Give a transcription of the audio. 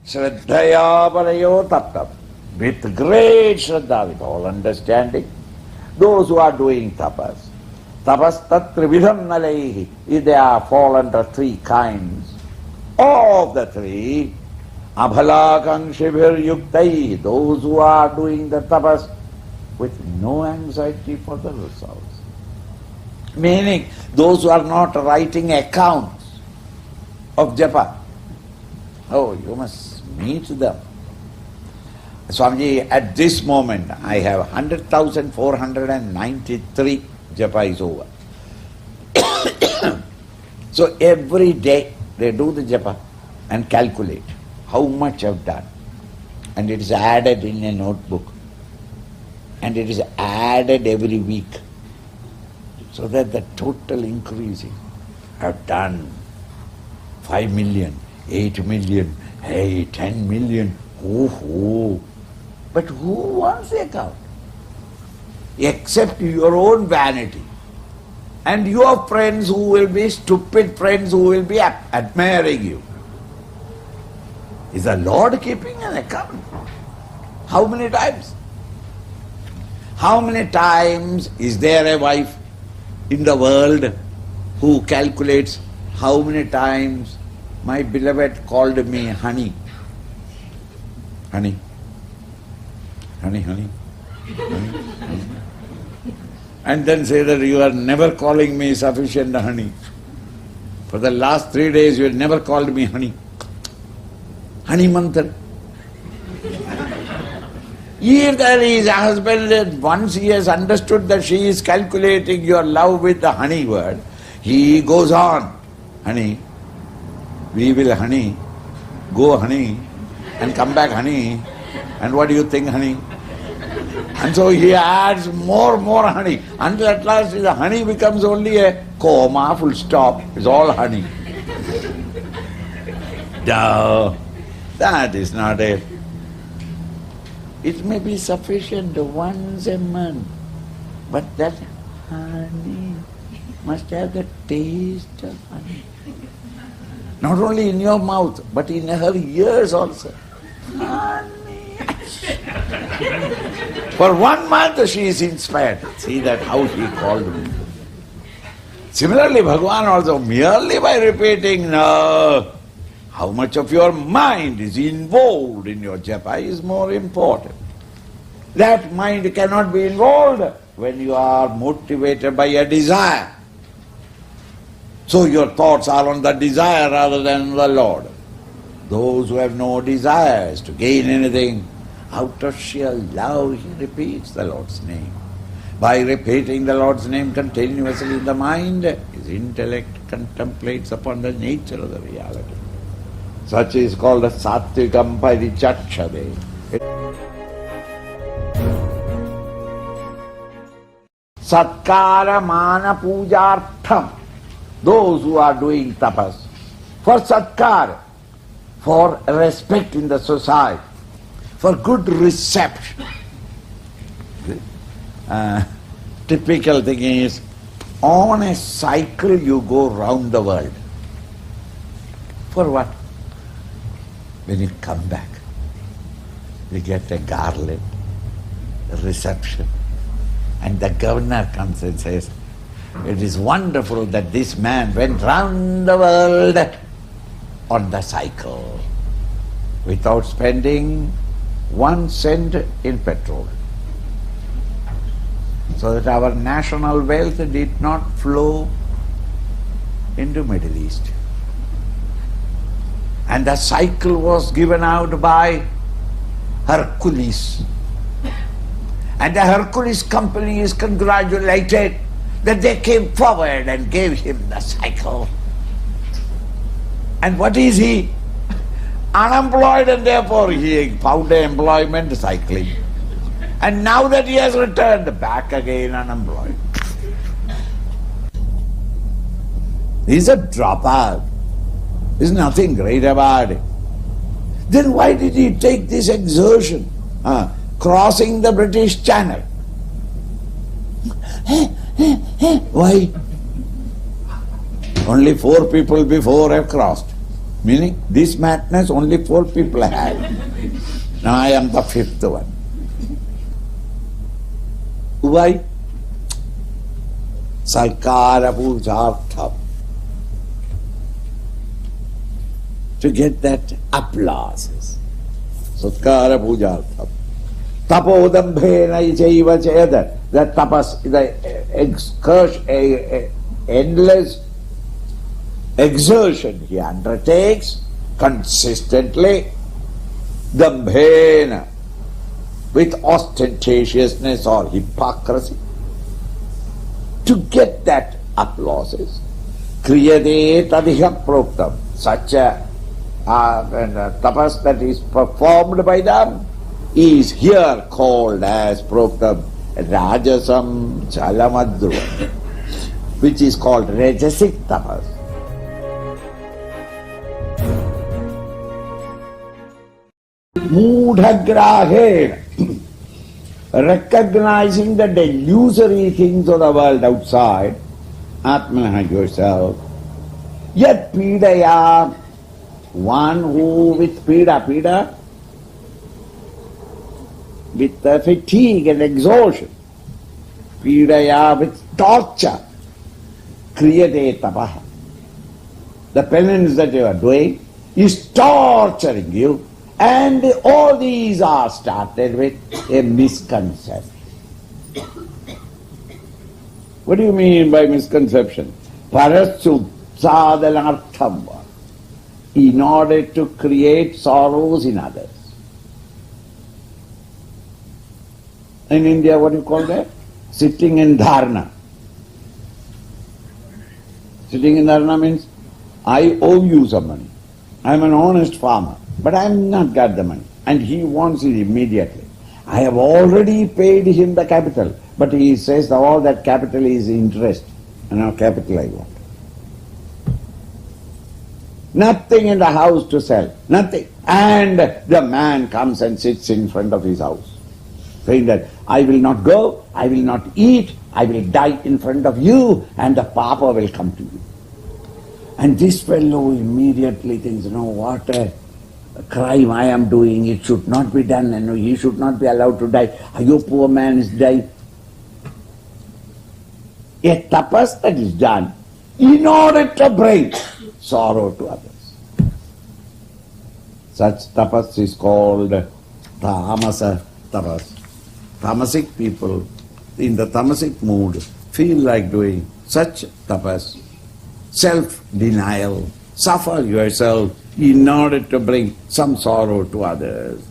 Shraddhaya parayo taptam. With great Shraddha, with all understanding, those who are doing tapas. Tapas tat trividham nalaihi. They are fall under three kinds. Of the three, abhalakankshibhir yuktai, those who are doing the tapas with no anxiety for the results. Meaning, those who are not writing accounts of japa. Oh, you must meet them. Swamiji, at this moment, I have 100,493 japa is over. So every day they do the japa and calculate how much I've done. And it is added in a notebook. And it is added every week. So that the total increasing. I've done 5 million, 8 million, 10 million. Oh. But who wants the account? Except your own vanity. And your friends who will be stupid friends who will be admiring you. Is the Lord keeping an account? How many times? How many times is there a wife in the world who calculates how many times my beloved called me honey? Honey. Honey, honey. Honey, honey. And then say that you are never calling me sufficient honey. For the last 3 days you have never called me honey. Honey mantra. If there is a husband, once he has understood that she is calculating your love with the honey word, he goes on. Honey, we will honey, go honey, and come back honey. And what do you think, honey? And so he adds more honey, until at last the honey becomes only a comma, full stop. It's all honey. No, that is not it. It may be sufficient once a month, but that honey must have the taste of honey. Not only in your mouth, but in her ears also. Honey. For 1 month she is inspired. See that how he called me. Similarly, Bhagavan also, merely by repeating, no, how much of your mind is involved in your japa is more important. That mind cannot be involved when you are motivated by a desire. So your thoughts are on the desire rather than the Lord. Those who have no desires to gain anything, out of sheer love he repeats the Lord's name. By repeating the Lord's name continuously in the mind, his intellect contemplates upon the nature of the reality. Such is called a Sattvikam Parichakshade. Satkara Mana Pujartham. Those who are doing tapas for satkara, for respect in the society, for good reception. Typical thing is, on a cycle you go round the world. For what? When you come back, you get a garland, a reception, and the governor comes and says, it is wonderful that this man went round the world on the cycle without spending 1 cent in petrol. So that our national wealth did not flow into Middle East. And the cycle was given out by Hercules. And the Hercules company is congratulated that they came forward and gave him the cycle. And what is he? Unemployed, and therefore he found employment cycling. And now that he has returned, back again unemployed. He's a dropout. There's nothing great about it. Then why did he take this exertion? Crossing the British Channel. Why? Only 4 people before have crossed. Meaning, this madness only 4 people had. Now I am the 5th one. Why? Sarkara pujartham. To get that applause. Sarkara pujartham. Tapodambhena chaiva chayada. The tapas, the endless exertion he undertakes consistently, dambhena, with ostentatiousness or hypocrisy, to get that applauses. Kriyate tadiha proktam. Such a tapas that is performed by them is here called as proktam Rajasam Chalamadru, which is called Rajasik tapas. Mudhagrahena, recognizing the delusory things of the world outside, Atmana yourself, yet pidaya, one who with pida, with fatigue and exhaustion, pidaya with torture, kriyate tapaha. The penance that you are doing is torturing you, and all these are started with a misconception. What do you mean by misconception? Parasutsadanartham, in order to create sorrows in others. In India, what do you call that? Sitting in dharna. Sitting in dharna means, I owe you some money. I am an honest farmer, but I have not got the money. And he wants it immediately. I have already paid him the capital, but he says all that capital is interest. And now capital I want. Nothing in the house to sell, nothing. And the man comes and sits in front of his house, saying that, I will not go, I will not eat, I will die in front of you, and the papa will come to you. And this fellow immediately thinks, what a crime I am doing, it should not be done, and he should not be allowed to die. You poor man is dying. A tapas that is done in order to bring sorrow to others. Such tapas is called Tamasa tapas. Tamasik people in the Tamasik mood feel like doing such tapas, self-denial, suffer yourself in order to bring some sorrow to others.